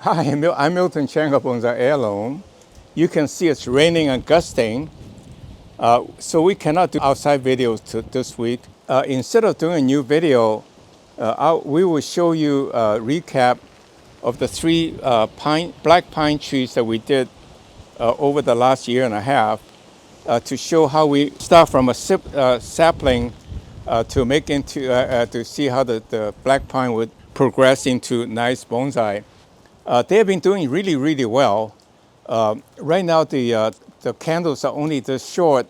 Hi, I'm Miltonchang of Bonsaiheirloom. You can see it's raining and gusting, so we cannot do outside videos this week. Instead of doing a new video, we will show you a recap of the three black pine trees that we did over the last year and a half to show how we start from a sapling to see how the black pine would progress into nice bonsai. They have been doing really, really well. Right now, the candles are only this short,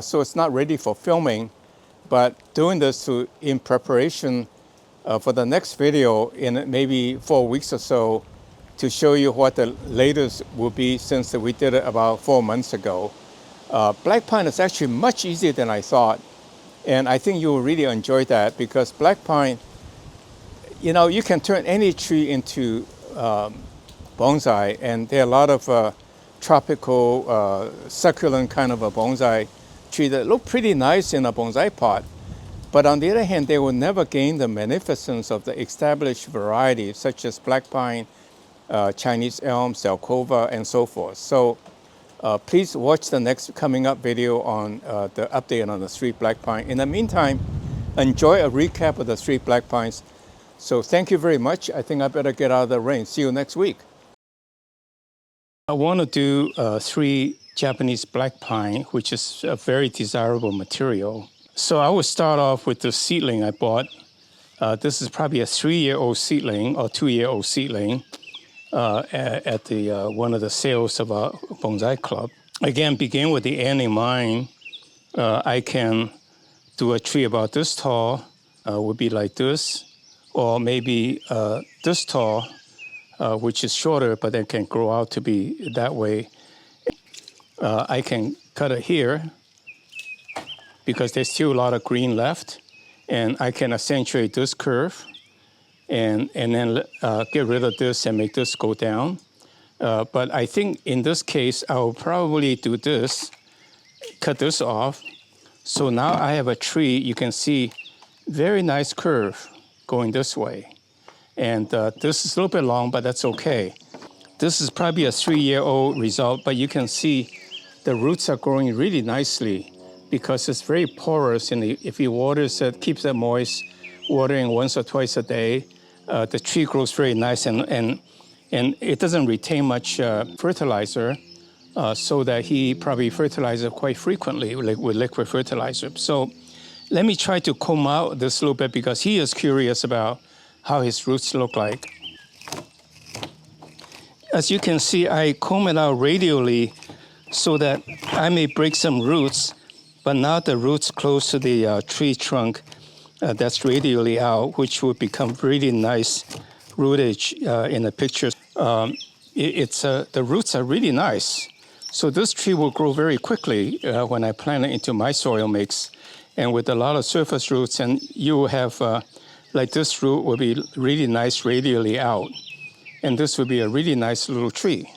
so it's not ready for filming. But doing this in preparation for the next video in maybe 4 weeks or so to show you what the latest will be since we did it about 4 months ago. Black pine is actually much easier than I thought. And I think you will really enjoy that because black pine, you can turn any tree into bonsai, and there are a lot of tropical succulent kind of a bonsai tree that look pretty nice in a bonsai pot. But on the other hand, they will never gain the magnificence of the established varieties such as black pine, Chinese elm, Zelkova, and so forth. So please watch the next coming up video on the update on the three black pine. In the meantime, enjoy a recap of the three black pines. So thank you very much. I think I better get out of the rain. See you next week. I want to do three Japanese black pine, which is a very desirable material. So I will start off with the seedling I bought. This is probably a 3-year-old seedling or 2-year-old seedling at the one of the sales of our bonsai club. Again, begin with the end in mind. I can do a tree about this tall, would be like this, or maybe this tall, which is shorter, but then can grow out to be that way. I can cut it here because there's still a lot of green left, and I can accentuate this curve and then get rid of this and make this go down. But I think in this case, I will probably do this, cut this off. So now I have a tree, you can see, very nice curve going this way. And this is a little bit long, but that's okay. This is probably a 3-year-old result, but you can see the roots are growing really nicely because it's very porous, and if you water it, keeps it moist, watering once or twice a day, the tree grows very nice, and it doesn't retain much fertilizer, so that he probably fertilizes quite frequently with liquid fertilizer. So let me try to comb out this a little bit because he is curious about how his roots look like. As you can see, I comb it out radially so that I may break some roots, but now the roots close to the tree trunk that's radially out, which will become really nice rootage in the picture. The roots are really nice. So this tree will grow very quickly when I plant it into my soil mix. And with a lot of surface roots, and you will have, like this root will be really nice radially out. And this will be a really nice little tree,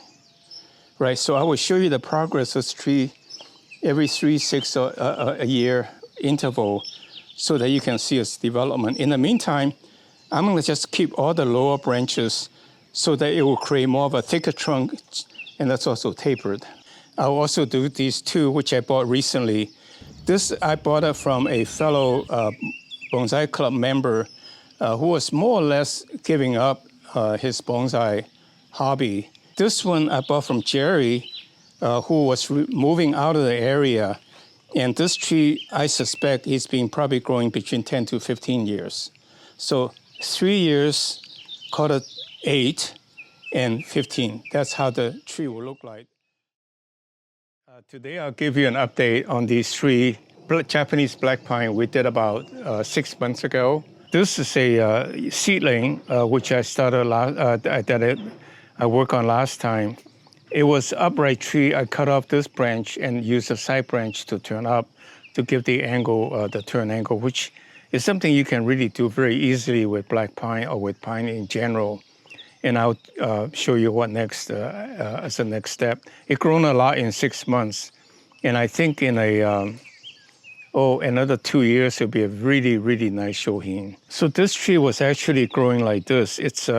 right? So I will show you the progress of this tree every 3-6 a year interval so that you can see its development. In the meantime, I'm going to just keep all the lower branches so that it will create more of a thicker trunk, and that's also tapered. I'll also do these two, which I bought recently. This, I bought it from a fellow bonsai club member who was more or less giving up his bonsai hobby. This one I bought from Jerry, who was moving out of the area. And this tree, I suspect he's been probably growing between 10 to 15 years. So 3 years, call it 8 and 15. That's how the tree will look like. Today I'll give you an update on these three Japanese black pine we did about 6 months ago. This is a seedling which I started I worked on last time. It was upright tree. I cut off this branch and used a side branch to turn up to give the angle, the turn angle, which is something you can really do very easily with black pine or with pine in general. And I'll show you what next as the next step. It grown a lot in 6 months, and I think in another 2 years it'll be a really, really nice shohin. So this tree was actually growing like this. It's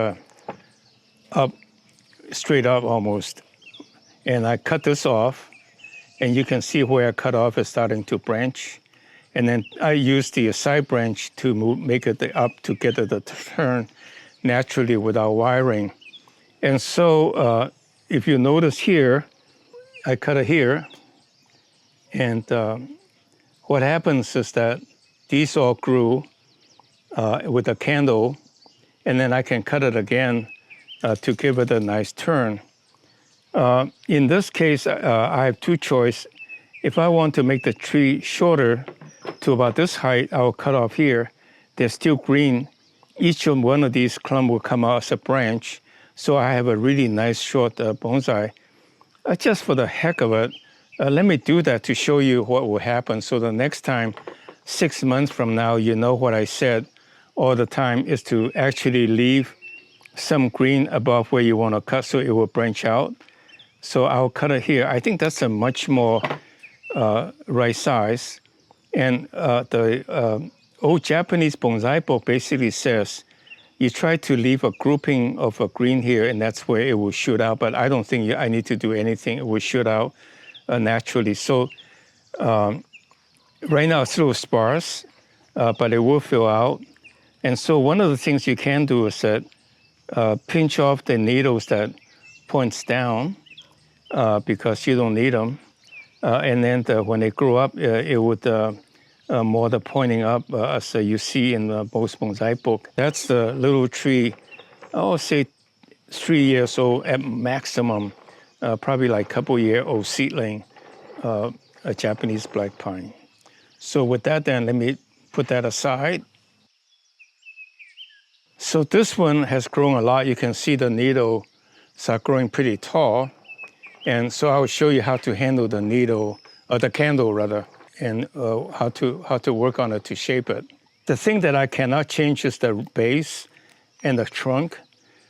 straight up almost. And I cut this off, and you can see where I cut off is starting to branch. And then I use the side branch to make it up to get it to turn naturally without wiring. And so if you notice here, I cut it here, and what happens is that these all grew with a candle, and then I can cut it again to give it a nice turn. In this case, I have two choices. If I want to make the tree shorter to about this height, I'll cut off here. They're still green. Each one of these clumps will come out as a branch, so I have a really nice short bonsai. Just for the heck of it, let me do that to show you what will happen. So the next time, 6 months from now, you know what I said all the time is to actually leave some green above where you want to cut so it will branch out. So I'll cut it here. I think that's a much more right size. And the old Japanese bonsai book basically says, you try to leave a grouping of a green here, and that's where it will shoot out. But I don't think I need to do anything. It will shoot out naturally. So right now it's a little sparse, but it will fill out. And so one of the things you can do is that pinch off the needles that points down because you don't need them. And then when they grow up, it would more the pointing up as you see in most bonsai book. That's the little tree, I would say 3 years old at maximum, probably like couple-year-old seedling, a Japanese black pine. So with that then, let me put that aside. So this one has grown a lot. You can see the needles are growing pretty tall. And so I will show you how to handle the needle, or the candle rather, and how to work on it to shape it. The thing that I cannot change is the base and the trunk.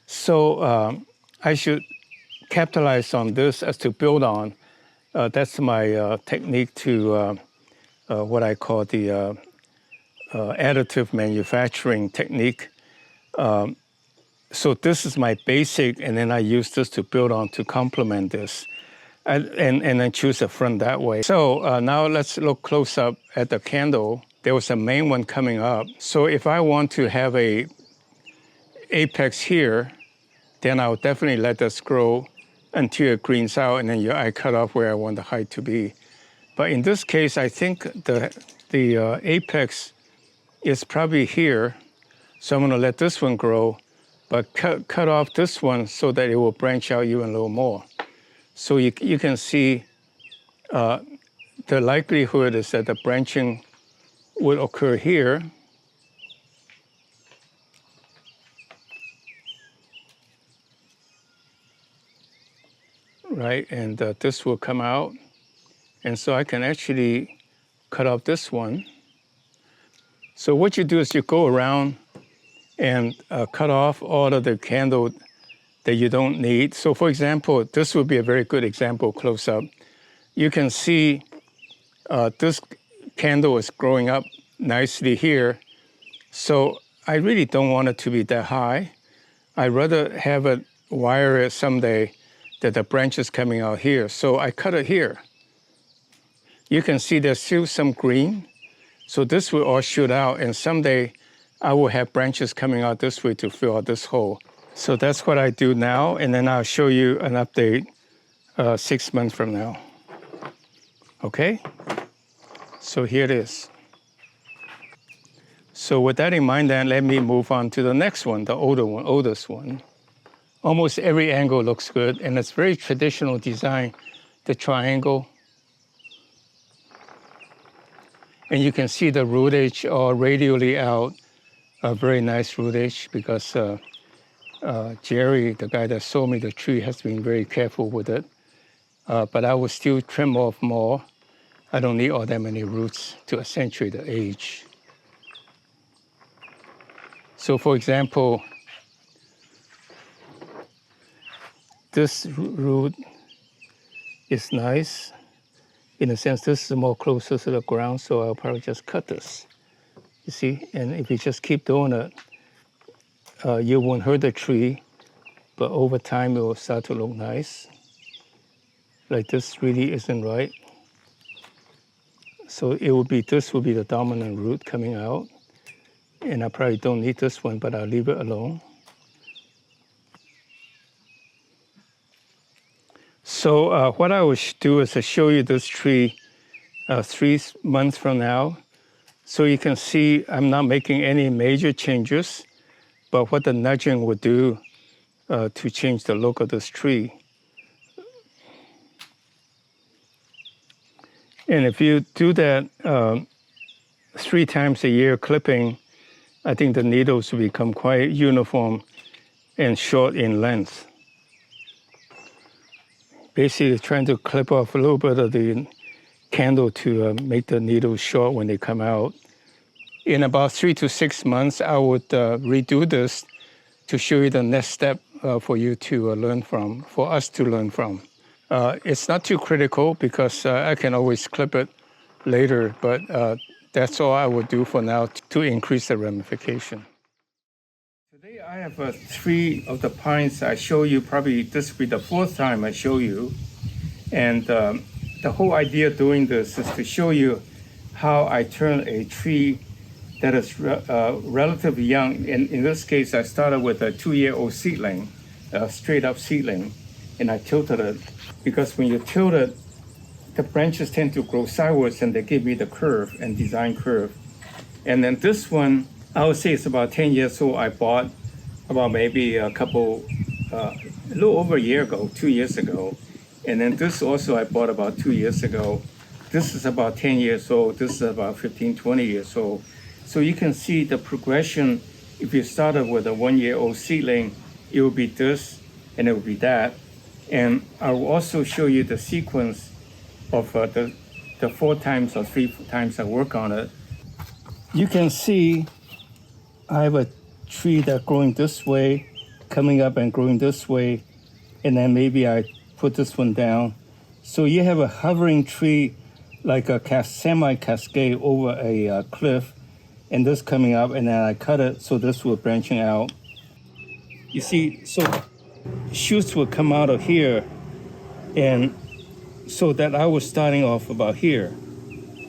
So I should capitalize on this as to build on. That's my technique to what I call the additive manufacturing technique. So this is my basic, and then I use this to build on to complement this. And then choose a front that way. So now let's look close up at the candle. There was a main one coming up. So if I want to have a apex here, then I'll definitely let this grow until it greens out, and then I cut off where I want the height to be. But in this case, I think the apex is probably here. So I'm gonna let this one grow, but cut off this one so that it will branch out even a little more. So you can see the likelihood is that the branching would occur here. Right, and this will come out. And so I can actually cut off this one. So what you do is you go around and cut off all of the candle that you don't need. So for example, this would be a very good example close up. You can see this candle is growing up nicely here. So I really don't want it to be that high. I'd rather have it wire it someday that the branch is coming out here. So I cut it here. You can see there's still some green. So this will all shoot out, and someday I will have branches coming out this way to fill out this hole. So that's what I do now, and then I'll show you an update 6 months from now. Okay? So here it is. So with that in mind, then let me move on to the next one, the oldest one. Almost every angle looks good, and it's very traditional design, the triangle. And you can see the rootage all radially out, a very nice rootage, because Jerry, the guy that sold me the tree, has been very careful with it. But I will still trim off more. I don't need all that many roots to accentuate the age. So for example, this root is nice. In a sense, this is more closer to the ground, so I'll probably just cut this. You see, and if you just keep doing it, you won't hurt the tree. but over time it will start to look nice. Like this really isn't right. So this will be the dominant root coming out. And I probably don't need this one, but I'll leave it alone. So what I will do is to show you this tree 3 months from now. So you can see I'm not making any major changes, but what the nudging will do to change the look of this tree. And if you do that 3 times a year clipping, I think the needles will become quite uniform and short in length. Basically trying to clip off a little bit of the candle to make the needles short when they come out. In about 3 to 6 months, I would redo this to show you the next step for you to learn from, for us to learn from. It's not too critical because I can always clip it later, but that's all I would do for now to increase the ramification. Today I have 3 of the pines I show you. Probably this will be the 4th time I show you. And the whole idea of doing this is to show you how I turn a tree that is relatively young. In this case, I started with a 2-year-old seedling, a straight up seedling, and I tilted it because when you tilt it, the branches tend to grow sideways and they give me the curve and design curve. And then this one, I would say it's about 10 years old. I bought about maybe a little over a year ago, 2 years ago. And then this also I bought about 2 years ago. This is about 10 years old. This is about 15, 20 years old. So you can see the progression. If you started with a 1-year-old seedling, it will be this and it will be that. And I will also show you the sequence of the 4 times or 3 times I work on it. You can see I have a tree that's growing this way, coming up and growing this way, and then maybe I put this one down. So you have a hovering tree like a semi-cascade over a cliff, and this coming up, and then I cut it so this will branching out. You see, so shoots will come out of here, and so that I was starting off about here,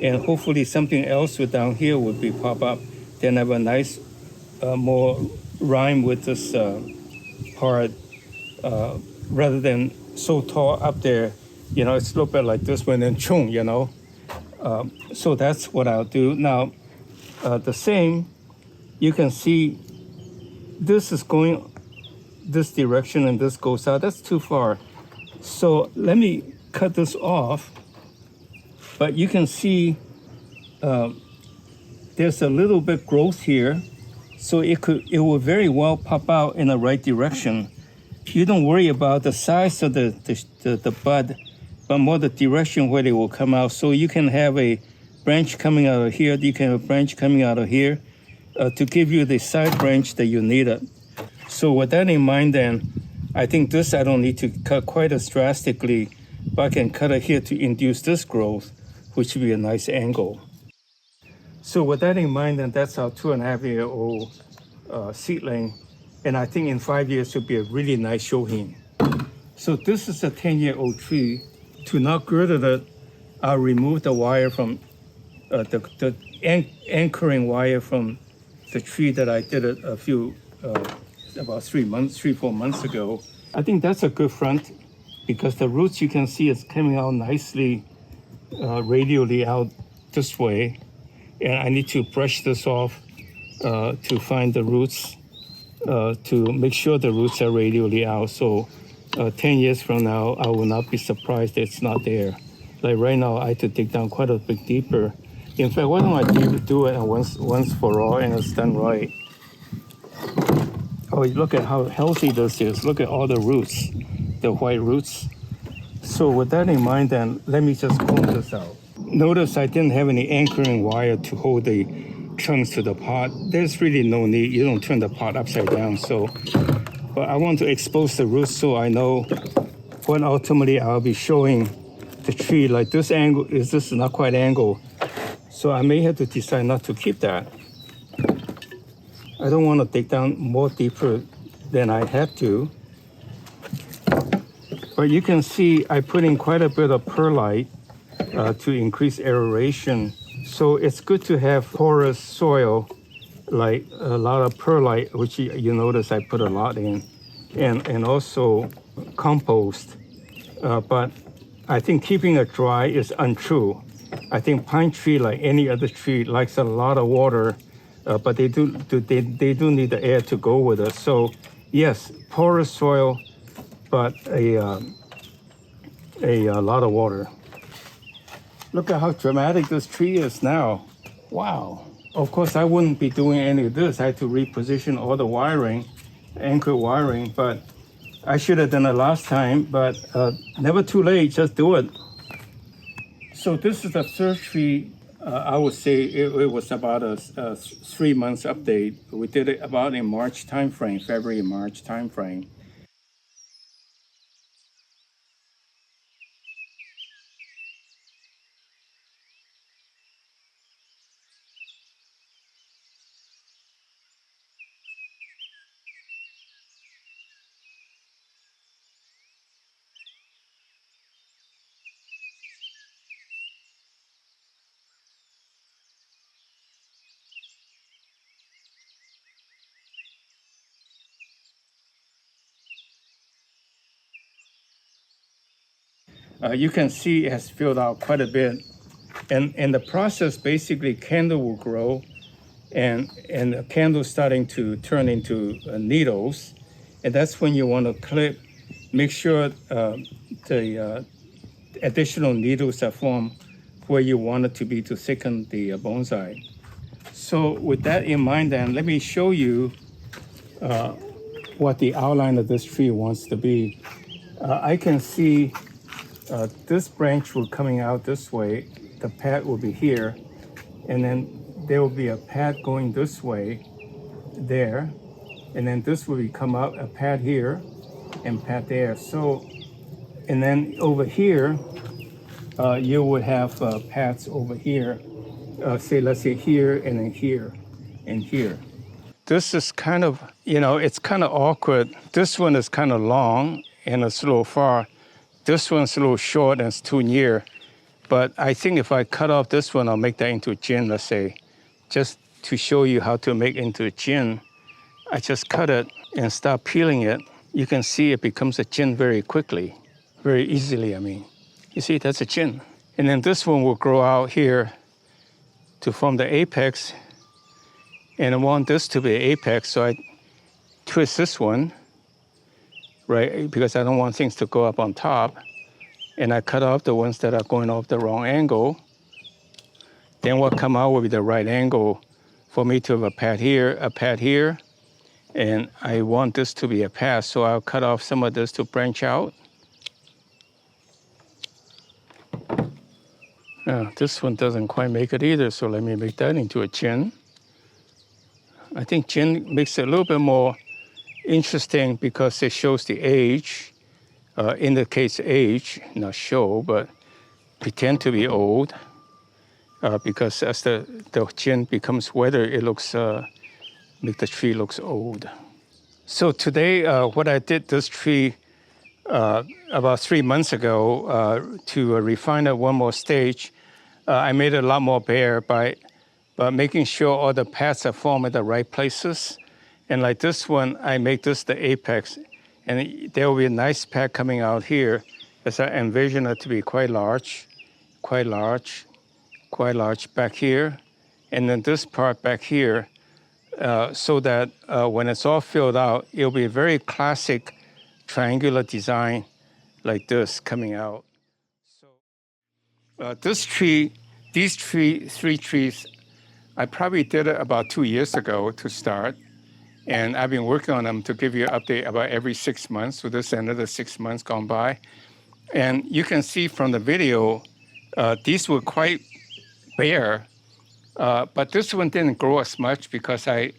and hopefully something else with down here would be pop up. Then I have a nice more rhyme with this part rather than so tall up there. You know, it's a little bit like this one and chung, you know. So that's what I'll do. Now, the same, you can see this is going this direction and this goes out. That's too far. So let me cut this off. But you can see there's a little bit growth here. So it will very well pop out in the right direction. You don't worry about the size of the bud, but more the direction where they will come out. So you can have a branch coming out of here. You can have a branch coming out of here to give you the side branch that you needed. So with that in mind, then, I think this I don't need to cut quite as drastically, but I can cut it here to induce this growth, which would be a nice angle. So with that in mind, then that's our 2.5-year-old seedling. And I think in 5 years, it'll be a really nice shohin. So this is a 10-year-old tree. To not girder it, I'll remove the wire from the anchoring wire from the tree that I did it about 3-4 months ago. I think that's a good front because the roots you can see is coming out nicely radially out this way. And I need to brush this off to find the roots, to make sure the roots are radially out. So 10 years from now, I will not be surprised it's not there. Like right now, I had to dig down quite a bit deeper. In fact, why don't I do it once for all and it's done right? Oh, look at how healthy this is. Look at all the roots, the white roots. So with that in mind, then, let me just pull this out. Notice I didn't have any anchoring wire to hold the trunks to the pot. There's really no need. You don't turn the pot upside down. So, but I want to expose the roots so I know when ultimately I'll be showing the tree. Like this angle, this is not quite angle. So I may have to decide not to keep that. I don't want to dig down more deeper than I have to. But you can see I put in quite a bit of perlite to increase aeration. So it's good to have porous soil, like a lot of perlite, which you notice I put a lot in, and also compost. But I think keeping it dry is untrue. I think pine tree, like any other tree, likes a lot of water, but they do need the air to go with it. So yes, porous soil, but a lot of water. Look at how dramatic this tree is now. Wow. Of course, I wouldn't be doing any of this. I had to reposition all the wiring, anchor wiring, but I should have done it last time, but never too late, just do it. So this is the third tree. I would say it was about a 3 months update. We did it about in March timeframe, February, March timeframe. You can see it has filled out quite a bit. And the process, basically, candle will grow, and the candle starting to turn into needles. And that's when you want to clip, make sure the additional needles are formed where you want it to be to thicken the bonsai. So with that in mind, then, let me show you what the outline of this tree wants to be. I can see this branch will coming out this way. The pad will be here, and then there will be a pad going this way, there, and then this will come up a pad here and pad there. So, and then over here, you would have pads over here. Say, let's say here, and then here, and here. This is kind of, it's kind of awkward. This one is kind of long and it's a little far. This one's a little short and it's too near. But I think if I cut off this one, I'll make that into a gin, let's say. Just to show you how to make into a gin, I just cut it and start peeling it. You can see it becomes a gin very quickly, very easily, I mean. You see, that's a gin. And then this one will grow out here to form the apex. And I want this to be apex, so I twist this one, right? Because I don't want things to go up on top. And I cut off the ones that are going off the wrong angle. Then what come out will be the right angle for me to have a pad here, and I want this to be a pad, so I'll cut off some of this to branch out. This one doesn't quite make it either, so let me make that into a gin. I think gin makes it a little bit more interesting because it shows the age, indicates age, not show, but pretend to be old. Because as the gin becomes wetter, it looks, make the tree looks old. So today, what I did this tree about 3 months ago to refine it one more stage, I made it a lot more bare by making sure all the pads are formed at the right places. And like this one, I make this the apex. And there will be a nice pad coming out here, as I envision it to be quite large back here. And then this part back here, so that when it's all filled out, it'll be a very classic triangular design like this coming out. So these three trees, I probably did it about 2 years ago to start. And I've been working on them to give you an update about every 6 months. So this is another 6 months gone by. And you can see from the video, these were quite bare. But this one didn't grow as much because I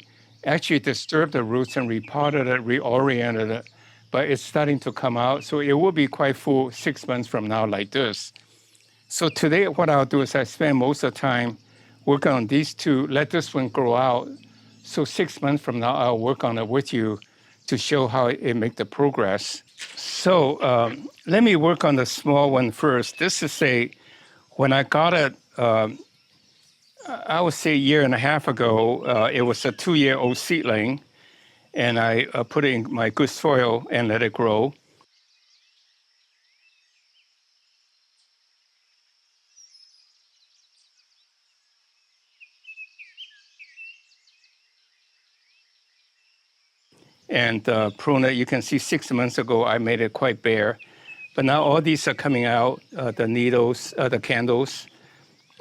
actually disturbed the roots and repotted it, reoriented it. But it's starting to come out. So it will be quite full 6 months from now like this. So today what I'll do is I spend most of the time working on these two, let this one grow out. So 6 months from now, I'll work on it with you to show how it make the progress. So let me work on the small one first. This is when I got it, I would say a year and a half ago, it was a 2-year-old seedling, and I put it in my good soil and let it grow. And prune it. You can see 6 months ago, I made it quite bare. But now all these are coming out, the needles, the candles.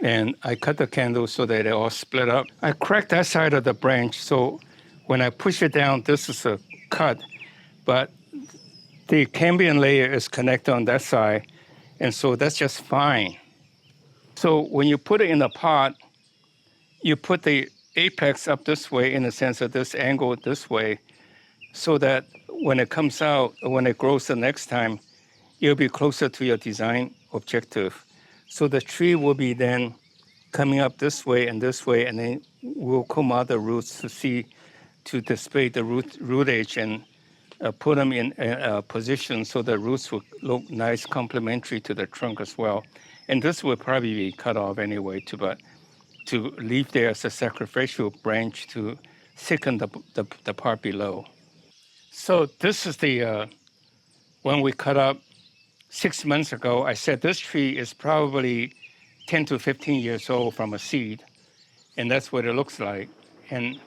And I cut the candles so that they all split up. I cracked that side of the branch, so when I push it down, this is a cut. But the cambium layer is connected on that side, and so that's just fine. So when you put it in the pot, you put the apex up this way in the sense of this angle this way, so that when it comes out, when it grows the next time, it'll be closer to your design objective. So the tree will be then coming up this way, and then we'll comb out the roots to display the rootage and put them in a position so the roots will look nice, complementary to the trunk as well. And this will probably be cut off anyway, but to leave there as a sacrificial branch to thicken the part below. So this is the when we cut up 6 months ago. I said this tree is probably 10 to 15 years old from a seed, and that's what it looks like. And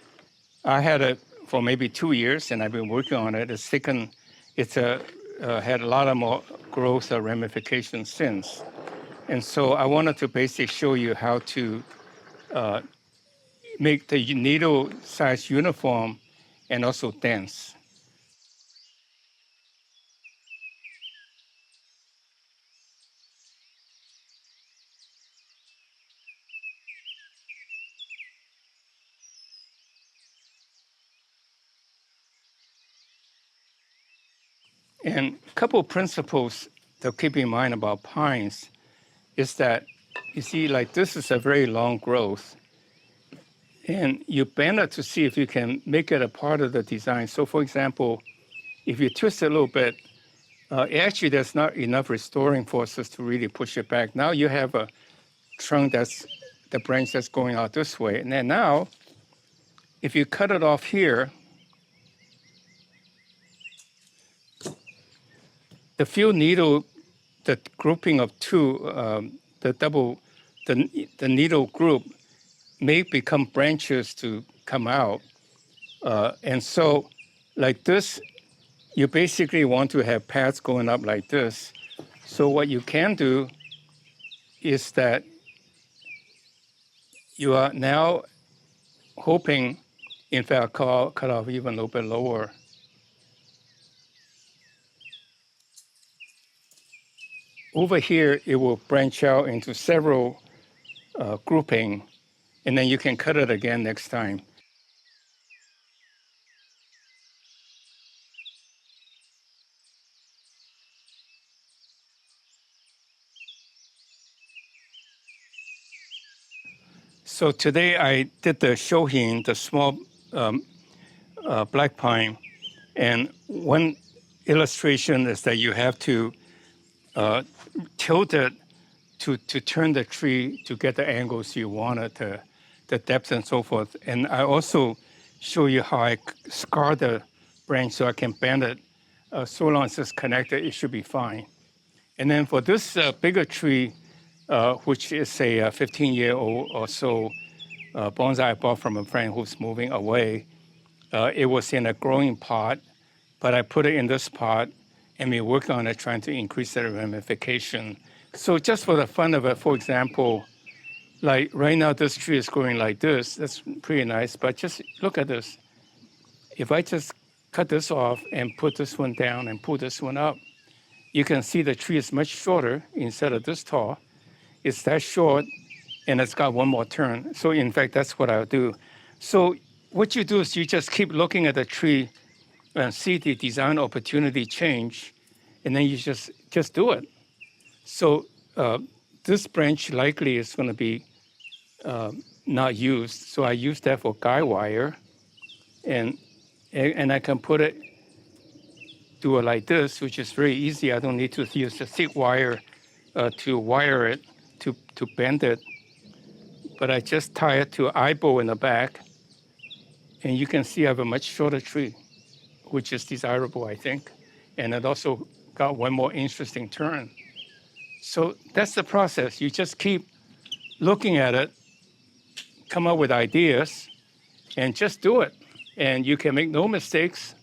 I had it for maybe 2 years, and I've been working on it. It's thickened. It's had a lot of more growth or ramifications since. And so I wanted to basically show you how to make the needle size uniform and also dense. And a couple of principles to keep in mind about pines is that, you see, like this is a very long growth. And you bend it to see if you can make it a part of the design. So for example, if you twist it a little bit, actually there's not enough restoring forces to really push it back. Now you have a trunk that's the branch that's going out this way. And then now, if you cut it off here, the few needle, the grouping of two, the needle group may become branches to come out. And so like this, you basically want to have paths going up like this. So what you can do is that you are now hoping, in fact, cut off even a little bit lower. Over here, it will branch out into several grouping, and then you can cut it again next time. So today I did the shohin, the small black pine, and one illustration is that you have to tilt it to turn the tree to get the angles you want it, the depth and so forth. And I also show you how I scar the branch so I can bend it. So long as it's connected, it should be fine. And then for this bigger tree, which is a 15-year-old or so bonsai I bought from a friend who's moving away, it was in a growing pot, but I put it in this pot and we worked on it trying to increase the ramification. So just for the fun of it, for example, like right now this tree is growing like this. That's pretty nice, but just look at this. If I just cut this off and put this one down and pull this one up, you can see the tree is much shorter instead of this tall. It's that short, and it's got one more turn. So in fact, that's what I'll do. So what you do is you just keep looking at the tree and see the design opportunity change, and then you just do it. So this branch likely is going to be not used. So I use that for guy wire, and I can put it do it like this, which is very easy. I don't need to use a thick wire to wire it, to bend it. But I just tie it to an eyeball in the back, and you can see I have a much shorter tree, which is desirable, I think. And it also got one more interesting turn. So that's the process. You just keep looking at it, come up with ideas, and just do it. And you can make no mistakes.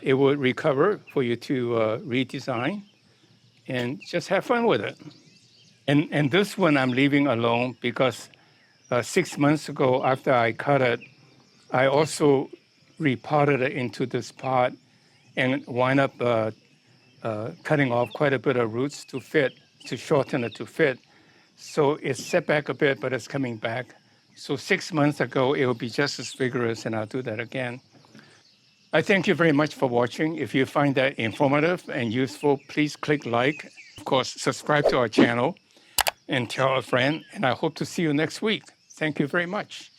It will recover for you to redesign, and just have fun with it. And this one I'm leaving alone because 6 months ago, after I cut it, I also repotted it into this pot and wind up cutting off quite a bit of roots to fit, to shorten it to fit. So it's set back a bit, but it's coming back. So 6 months ago, it will be just as vigorous, and I'll do that again. I thank you very much for watching. If you find that informative and useful, please click like. Of course, subscribe to our channel and tell a friend. And I hope to see you next week. Thank you very much.